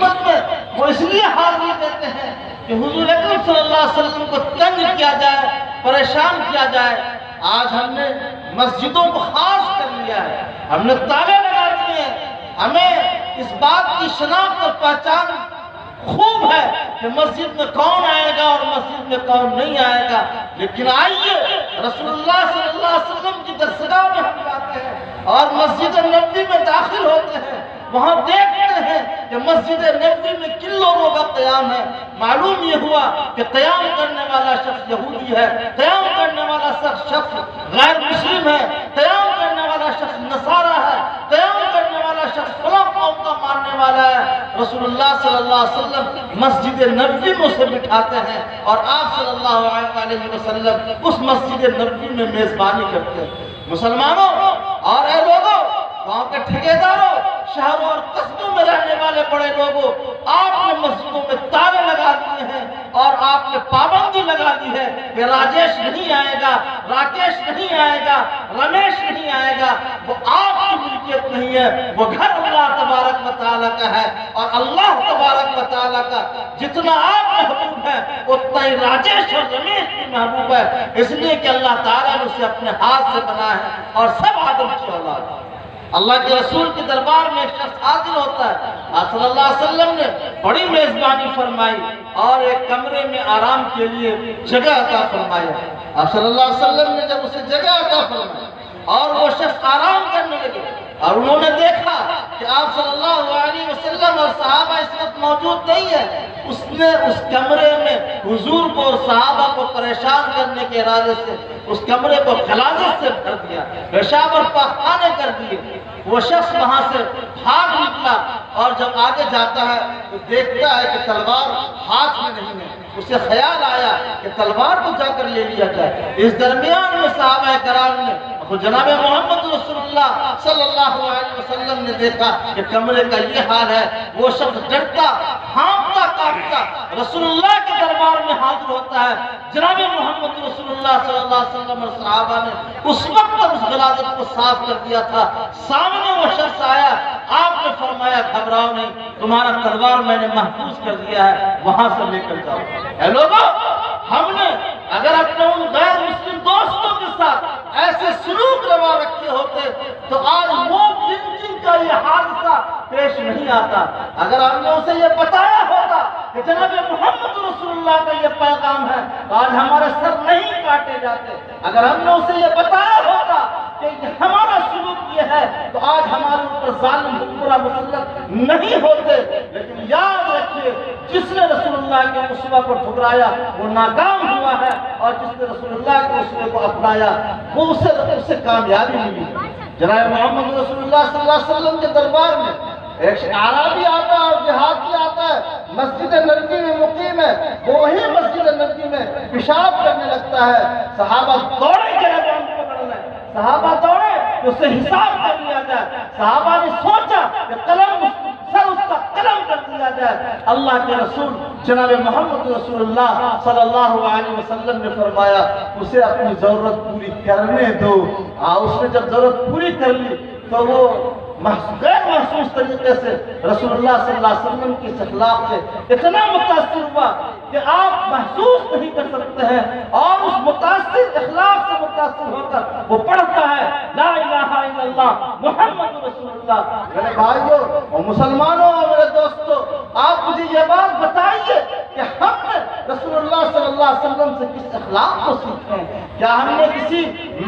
خدمت میں وہ اس لیے حاضری دیتے ہیں کہ حضور اکرم صلی اللہ علیہ وسلم کو تنگ کیا جائے، پریشان کیا جائے۔ آج ہم نے مسجدوں کو خاص کر لیا ہے، ہم نے تالے لگا دیے ہیں۔ ہمیں اس بات کی شناخت اور پہچان خوب ہے کہ مسجد میں کون آئے گا اور مسجد میں کون نہیں آئے گا، لیکن آئیے رسول اللہ صلی اللہ علیہ وسلم کی درسگاہ میں ہم جاتے ہیں اور مسجد نبوی میں داخل ہوتے ہیں، وہاں دیکھتے ہیں کہ مسجد نبوی میں کن لوگوں کا قیام ہے۔ معلوم یہ ہوا کہ قیام کرنے والا شخص یہودی ہے، قیام کرنے والا شخص غیر مسلم ہے، قیام کرنے والا شخص نصارہ ہے، قیام کرنے والا شخص فلاں قوم کا ماننے والا ہے۔ رسول اللہ صلی اللہ علیہ وسلم مسجد نبوی میں اسے بٹھاتے ہیں اور آپ صلی اللہ علیہ وسلم اس مسجد نبوی میں میزبانی کرتے ہیں۔ مسلمانوں اور اے لوگوں، گاؤں کے ٹھیکیداروں، شہروں اور قصبوں میں رہنے والے بڑے لوگوں، آپ نے مسجدوں میں تالے لگا دیے ہیں اور آپ نے پابندی لگا دی ہے کہ راجیش نہیں آئے گا، راکیش نہیں آئے گا، رمیش نہیں آئے گا۔ وہ آپ کی ملکیت نہیں ہے، وہ گھر اللہ تبارک و تعالیٰ کا ہے، اور اللہ تبارک و تعالیٰ کا جتنا آپ محبوب ہے اتنا ہی راجیش اور رمیش بھی محبوب ہے، اس لیے کہ اللہ تعالیٰ نے اسے اپنے ہاتھ سے بنا ہے اور سب آدم کی اولاد ہے۔ اللہ کے رسول کے دربار میں ایک شخص حاضر ہوتا ہے، آپ صلی اللہ علیہ وسلم نے بڑی میزبانی فرمائی اور ایک کمرے میں آرام کے لیے جگہ عطا فرمایا۔ آپ صلی اللہ علیہ وسلم نے جب اسے جگہ عطا فرمائی اور وہ شخص آرام کرنے لگے اور انہوں نے دیکھا کہ آپ صلی اللہ علیہ وسلم اور صحابہ اس وقت موجود نہیں ہے، اس نے اس کمرے میں حضور کو اور صحابہ کو پریشان کرنے کے ارادے سے اس کمرے کو غلاظت سے بھر دیا، پیشاب اور پاخانے کر دیے۔ وہ شخص وہاں سے بھاگ نکلا اور جب آگے جاتا ہے تو دیکھتا ہے کہ تلوار ہاتھ میں نہیں ہے۔ اسے خیال آیا کہ تلوار کو جا کر لے لیا جائے۔ اس درمیان میں صحابہ کرام نے جناب محمد رسول اللہ صلی اللہ علیہ وسلم نے دیکھا کہ کمرے کا یہ حال ہے۔ وہ شخص ڈرتا، ہانپتا کانپتا رسول اللہ کے دربار میں حاضر ہوتا ہے۔ جناب محمد رسول اللہ صلی اللہ علیہ وسلم اور صحابہ نے اس وقت اس غلاظت کو صاف کر دیا تھا۔ سامنے وہ شخص آیا، آپ نے فرمایا گھبراؤ نہیں، تمہارا تلوار میں نے محفوظ کر دیا ہے، وہاں سے لے کر جاؤ۔ اے لوگوں، ہم نے اگر اپنے ان غیر مسلم دوستوں کے ساتھ ایسے سلوک روا رکھے ہوتے تو آج وہ جن کا یہ حادثہ پیش نہیں آتا۔ اگر ہم نے اسے یہ بتایا ہوتا کہ جناب محمد رسول اللہ کا یہ پیغام ہے تو آج ہمارے سر نہیں کاٹے جاتے۔ اگر ہم نے اسے یہ بتایا ہوتا کہ ہمارا سلوک یہ ہے تو آج ہمارے اوپر ظالم حکمراں مسلط نہیں ہوتے۔ لیکن یاد رکھیے، جس نے رسول اللہ کے اسوہ کو ٹھکرایا وہ ناکام ہوا ہے، اور جس نے رسول اللہ کے اسوے کو اپنایا وہ اسے کامیابی ملی۔ جناب محمد رسول اللہ صلی اللہ علیہ وسلم کے دربار میں ایک اعرابی آتا ہے اور دیہاتی آتا ہے، مسجد نبوی میں مقیم ہے، وہ وہی مسجد نبوی میں پیشاب کرنے لگتا ہے۔ صحابہ دوڑے جناب کو پکڑنے، صحابہ دوڑے کہ اسے حساب کر لیا جائے۔ صحابہ نے سوچا کہ قلم سر اس کا قلم کر دیا جائے۔ اللہ کے رسول جناب محمد رسول اللہ صلی اللہ علیہ وسلم نے فرمایا اسے اپنی ضرورت پوری کرنے دو۔ اس نے جب ضرورت پوری کر لی تو وہ غیر محسوس طریقے سے رسول اللہ صلی اللہ علیہ وسلم کی اس اخلاق سے اتنا متاثر ہوا کہ آپ محسوس نہیں کر سکتے ہیں، اور اس متاثر اخلاق سے متاثر ہو کر وہ پڑھتا ہے لا الہ الا اللہ محمد رسول اللہ۔ میرے بھائیوں اور مسلمانوں اور میرے دوستوں، آپ مجھے یہ بات بتائیے کہ ہم نے رسول اللہ صلی اللہ علیہ وسلم سے کس اخلاق کو سیکھتے ہیں؟ کیا ہم نے کسی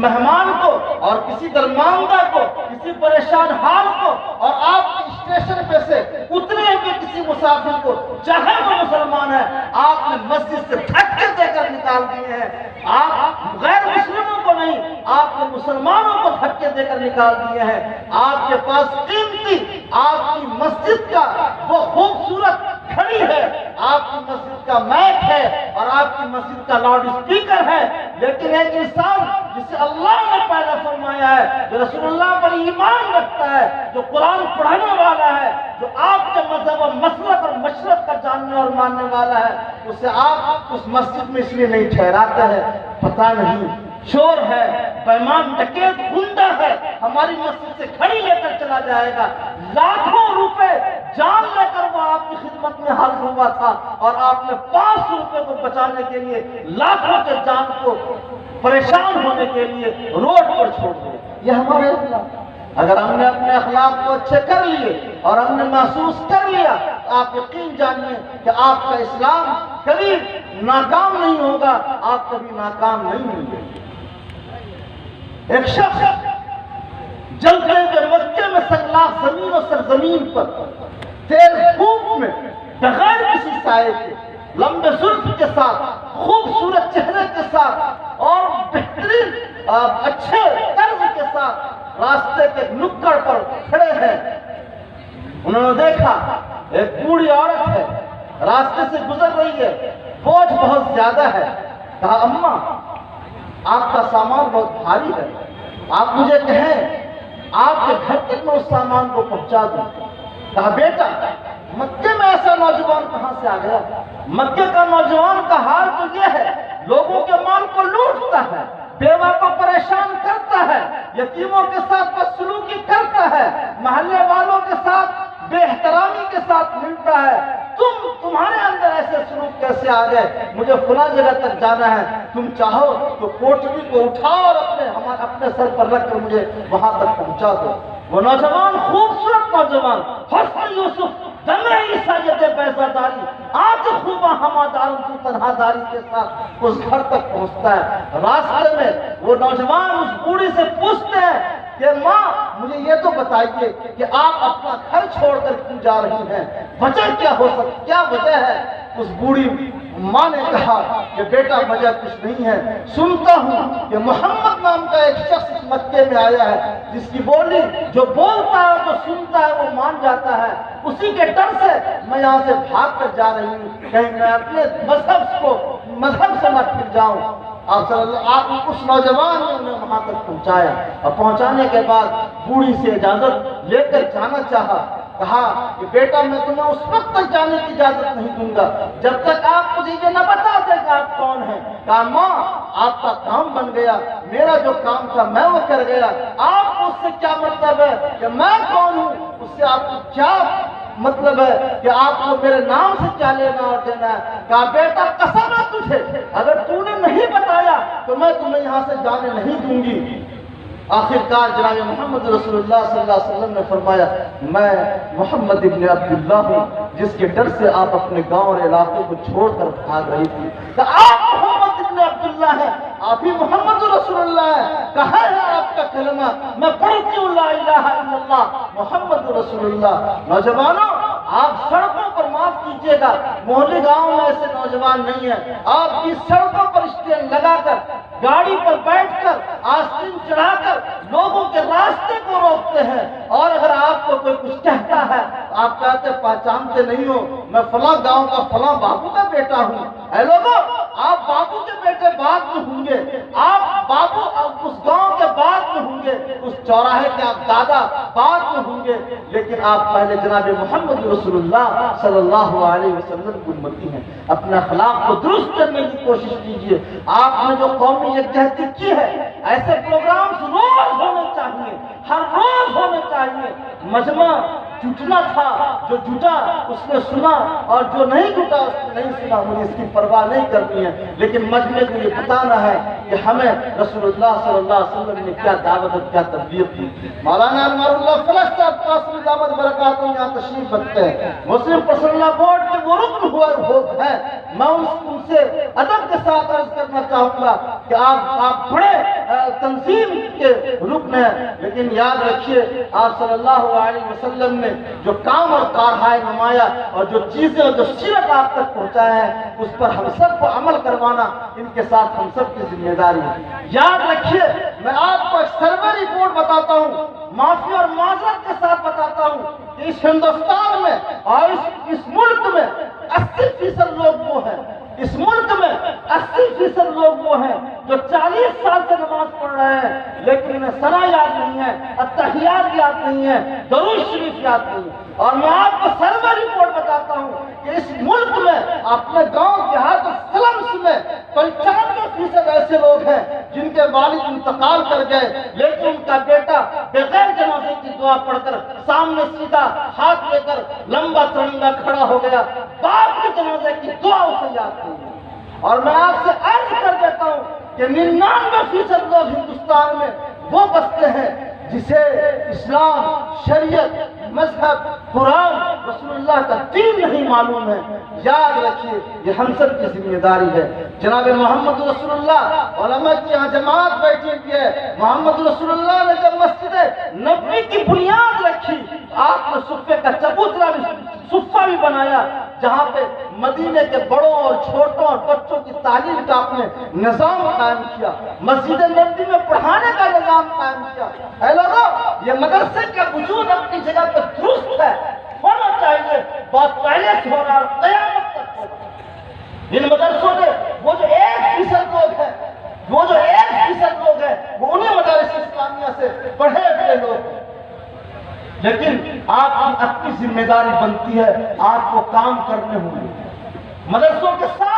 مہمان کو اور کسی درماندہ کو، کسی پریشان حال کو، اور آپ کے اسٹیشن پہ سے اترے ہوئے کسی مسافر کو، چاہے وہ مسلمان ہے، آپ نے مسجد سے دھکے دے کر نکال دیے ہیں؟ آپ غیر مسلموں کو نہیں، آپ نے مسلمانوں کو دھکے دے کر نکال دیے ہیں۔ آپ کے پاس قیمتی آپ کی مسجد کا وہ خوبصورت گھڑی ہے، آپ کی مسجد کا مائک ہے اور آپ کی مسجد کا لاؤڈ اسپیکر ہے، لیکن ایک انسان جسے اللہ نے پیدا فرمایا ہے، جو رسول اللہ پر ایمان رکھتا ہے، جو قرآن پڑھنے والا ہے، جو آپ کے مذہب و مسلک اور مشرق کا جاننے اور ماننے والا ہے، اسے آپ اس مسجد میں اس لیے نہیں ٹھہراتے ہیں، پتہ نہیں چور ہے، بیمان ڈکیت گنڈا ہے، ہماری مسجد سے گھڑی لے کر چلا جائے گا، لاکھوں روپے جان لے کر وہ آپ آپ کی خدمت میں حاضر ہوا تھا اور آپ نے 500 روپے کو بچانے کے لیے لاکھوں کے جان کو پریشان ہونے کے لیے روڈ پر چھوڑ دیا. یہ ہمارے اخلاق. اگر ہم نے اپنے اخلاق کو اچھے کر لیے اور ہم نے محسوس کر لیا، آپ یقین جانیے کہ آپ کا اسلام کبھی ناکام نہیں ہوگا، آپ کبھی ناکام نہیں ہوں گے. ایک شخص جلتے ہوئے مکے میں سنگلاخ زمین و سرزمین پر تیز دھوپ میں بغیر کسی سائے کے، لمبے زلف کے ساتھ، خوبصورت چہرے کے ساتھ اور بہترین اچھے طرز کے ساتھ راستے کے نکڑ پر کھڑے ہیں. انہوں نے دیکھا ایک بوڑھی عورت ہے، راستے سے گزر رہی ہے، بوجھ بہت زیادہ ہے. کہا اماں آپ کا سامان بہت بھاری ہے، آپ مجھے کہیں آپ کے گھر تک میں اس سامان کو پہنچا دوں. کہا بیٹا مکے میں ایسا نوجوان کہاں سے آ گیا؟ مکے کا نوجوان کا حال تو یہ ہے، لوگوں کے مال کو لوٹتا ہے، بیوہ کو پریشان کرتا ہے، یتیموں کے ساتھ بدسلوکی کرتا ہے، محلے والوں کے ساتھ بے احترامی کے ساتھ ملتا ہے. تمہارے اندر ایسے سلوک کیسے آ گئے؟ مجھے فلاں جگہ تک جانا ہے، تم چاہو تو کوٹری کو اٹھاؤ اور اپنے سر پر رکھ کر مجھے وہاں تک پہنچا دو. وہ نوجوان خوبصورت نوجوان حسن یوسف دمے عیسیت پیسہ داری آج خوبہ ہمادار کی تنہا داری کے ساتھ اس گھر تک پہنچتا ہے. راستے میں وہ نوجوان اس بوڑھی سے پوچھتے ہیں کہ ماں مجھے یہ تو بتائیے کہ آپ اپنا گھر چھوڑ کر کیوں جا رہی ہیں؟ وجہ کیا وجہ ہے؟ اس بوڑھی ماں نے کہا کہ بیٹا وجہ کچھ نہیں ہے، سنتا ہوں کہ محمد نام کا ایک شخص اس مکے میں آیا ہے جس کی بولی جو بولتا ہے جو سنتا ہے وہ مان جاتا ہے. اسی کے ڈر سے میں یہاں سے بھاگ کر جا رہی ہوں، کہیں میں اپنے مذہب سے نہ پھر جاؤں. آپ اس نوجوان نے انہیں وہاں تک پہنچایا اور پہنچانے کے بعد بوڑھی سے اجازت لے کر جانا چاہا. کہا کہ بیٹا میں تمہیں اس وقت تک جانے کی اجازت نہیں دوں گا جب تک آپ مجھے یہ نہ بتا دیں کہ آپ کون ہیں. کہا ماں آپ کا کام بن گیا، میرا جو کام تھا میں وہ کر گیا، آپ کو اس سے کیا مطلب ہے کہ میں کون ہوں؟ اس سے آپ کو کیا مطلب ہے کہ آپ کو میرے نام سے کیا لینا اور دینا ہے؟ کہا بیٹا قسم ہے تجھے، اگر تو نے نہیں بتایا تو میں تمہیں یہاں سے جانے نہیں دوں گی. آخرکار جناب محمد رسول اللہ صلی اللہ علیہ وسلم نے فرمایا میں محمد ابن عبداللہ ہوں جس کے ڈر سے آپ اپنے گاؤں اور علاقے کو چھوڑ کر بھاگ رہی تھی. کہ آپ محمد ابن عبداللہ ہیں، آپ ہی محمد رسول اللہ ہیں. کہاں ہے آپ کا کلمہ؟ میں پڑھتی ہوں لا الہ الا اللہ محمد رسول اللہ. نوجوانوں آپ سڑکوں پر معاف کیجیے گا، محلے گاؤں میں ایسے نوجوان نہیں ہیں. آپ کی سڑکوں پر اسٹینڈ لگا کر گاڑی پر بیٹھ کر آستین چڑھا کر لوگوں کے راستے کو روکتے ہیں، اور اگر آپ کو کوئی کچھ کہتا ہے آپ کہتے پہچانتے نہیں ہو میں فلاں گاؤں کا فلاں بابو کا بیٹا ہوں. اے لوگوں آپ بابو کے بیٹے بعد میں ہوں گے، آپ بابو اس گاؤں کے بعد میں ہوں گے، اس چوراہے کے آپ دادا بعد میں ہوں گے، لیکن آپ پہلے جناب محمد رسول اللہ صلی اللہ علیہ وسلم کی امتی ہیں. اپنے اخلاق کو درست کرنے کی کوشش کیجیے. آپ نے جو قومی یکجہتی کی ہے ایسے پروگرامز روز ہونے چاہیے، ہر روز ہونے چاہیے. مجمع جھٹنا تھا، جو جھٹا اس نے سنا اور جو نہیں جھٹا اس نے نہیں سنا. مجھے اس کی پرواہ نہیں کرنی ہے، لیکن مجمع کو یہ بتانا ہے کہ ہمیں رسول اللہ صلی اللہ علیہ وسلم نے کیا دعوت اور کیا تربیت دی. مولانا انوار اللہ فلک صاحب قاسمی دامت برکاتہ یہاں تشریف رکھتے ہیں، مسلم پرسنل بورڈ کے وہ رکن ہوئے ہیں. میں ان سے ادب کے ساتھ عرض کرنا چاہوں گا کہ آپ بڑے تنظیم کے رکن ہیں، لیکن یاد رکھیے آپ صلی اللہ علیہ وسلم نے جو کام اور کارہائے نمایا اور جو چیزیں اور جو سیرت آپ تک پہنچایا ہے اس پر ہم سب کو عمل کروانا ان کے ساتھ ہم سب کی ذمہ داری ہے. یاد رکھیے میں آپ کو ایک سروے رپورٹ بتاتا ہوں، معافی اور معذرت کے ساتھ بتاتا ہوں کہ اس ہندوستان میں اور اس ملک میں 80% لوگ وہ ہیں، اس ملک میں 80% لوگ وہ ہیں جو 40 سال سے نماز پڑھ رہے ہیں لیکن انہیں ثنا یاد نہیں ہے، التحیات یاد نہیں ہے، درود شریف یاد نہیں ہے. اور میں آپ کو سروے رپورٹ بتاتا ہوں کہ اس ملک میں اپنے گاؤں دیہات اور سلمس میں 95% ایسے لوگ ہیں جن کے والد انتقال کر گئے، لیکن ان کا بیٹا بغیر جنازے کی دعا پڑھ کر سامنے سیدھا ہاتھ لے کر لمبا ترنگا کھڑا ہو گیا، باپ کے جنازے کی دعا اسے یاد کی۔ اور میں آپ سے عرض کر دیتا ہوں کہ 99% لوگ ہندوستان میں وہ بستے ہیں جسے اسلام، شریعت، مذہب، قرآن، رسول اللہ کا دین نہیں معلوم ہے۔ یاد رکھیے یہ ہم سب کی ذمہ داری ہے۔ جناب محمد رسول اللہ علماء کی یہاں جماعت بیٹھی ہوئی ہے، محمد رسول اللہ نے جب مسجد نبوی کی بنیاد رکھی، آپ نے صفے کا چبوترا بھی صفہ بھی بنایا، جہاں پہ مدینے کے بڑوں اور چھوٹوں اور بچوں کی تعلیم کا آپ نے نظام قائم کیا، مسجد نبوی میں پڑھانے کا نظام قائم کیا۔ اے لوگوں، یہ مدرسے کا وجود اپنی جگہ پہ درست ہے، ہونا چاہیے، بہت پہلے سے ہو رہا اور قیامت تک ہوگا۔ ان مدرسوں میں وہ جو 1% لوگ ہیں، وہ جو 1% لوگ ہیں، وہ انہیں مدارس اسلامیہ سے پڑھے ہوئے لوگ ہیں۔ لیکن آپ کی اپنی ذمہ داری بنتی ہے، آپ کو کام کرنے ہوں گے۔ مدرسوں کے ساتھ